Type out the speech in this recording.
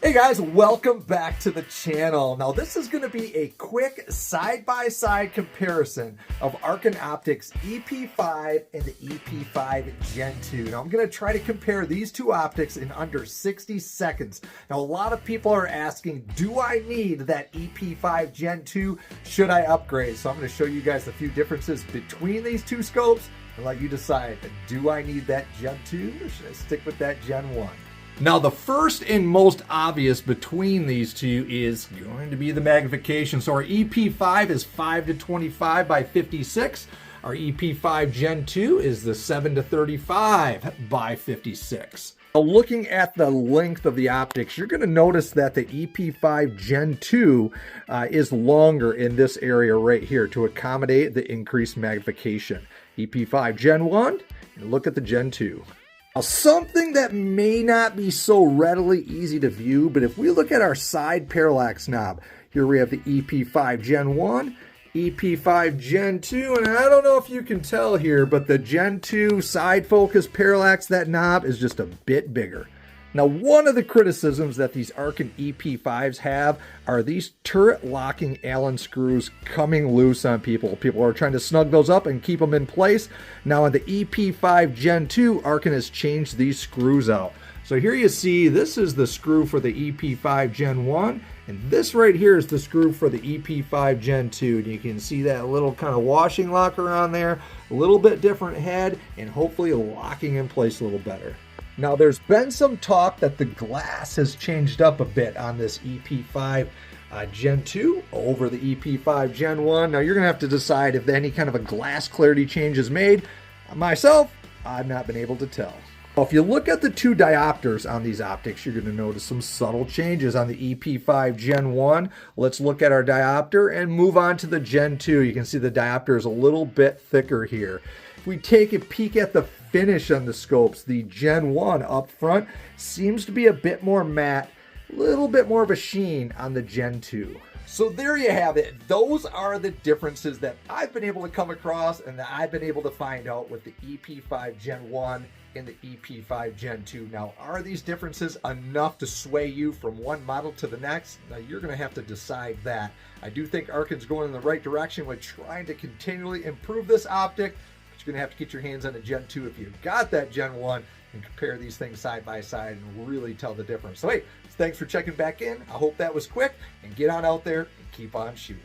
Hey guys, welcome back to the channel. Now this is going to be a quick side-by-side comparison of Arken Optics EP5 and the EP5 Gen2. Now I'm going to try to compare these two optics in under 60 seconds. Now a lot of people are asking, do I need that EP5 Gen2? Should I upgrade? So I'm going to show you guys a few differences between these two scopes and let you decide, do I need that Gen2 or should I stick with that Gen1? Now, the first and most obvious between these two is going to be the magnification. So our EP5 is 5:25 by 56. Our EP5 Gen2 is the 7:35 by 56. Now, looking at the length of the optics, you're going to notice that the EP5 Gen2 is longer in this area right here to accommodate the increased magnification. EP5 Gen1, and look at the Gen2. Now, something that may not be so readily easy to view, but if we look at our side parallax knob, here we have the EP5 Gen1, EP5 Gen2, and I don't know if you can tell here, but the Gen2 side focus parallax, that knob is just a bit bigger. Now, one of the criticisms that these Arken EP5s have are these turret locking Allen screws coming loose on people. People are trying to snug those up and keep them in place. Now, on the EP5 Gen2, Arken has changed these screws out. So here you see, this is the screw for the EP5 Gen1, and this right here is the screw for the EP5 Gen2. And you can see that little kind of washing locker on there, a little bit different head, and hopefully locking in place a little better. Now, there's been some talk that the glass has changed up a bit on this EP5 Gen2 over the EP5 Gen1. Now, you're going to have to decide if any kind of a glass clarity change is made. Myself, I've not been able to tell. Well, if you look at the two diopters on these optics, you're going to notice some subtle changes on the EP5 Gen1. Let's look at our diopter and move on to the Gen2. You can see the diopter is a little bit thicker here. If we take a peek at the finish on the scopes, the Gen1 up front seems to be a bit more matte, a little bit more of a sheen on the Gen2. So there you have it. Those are the differences that I've been able to come across and that I've been able to find out with the EP5 Gen1 and the EP5 Gen2. Now, are these differences enough to sway you from one model to the next? Now, you're going to have to decide that. I do think Arken's going in the right direction with trying to continually improve this optic. You're going to have to get your hands on a Gen2 if you've got that Gen1 and compare these things side by side and really tell the difference. So hey, thanks for checking back in. I hope that was quick, and get on out there and keep on shooting.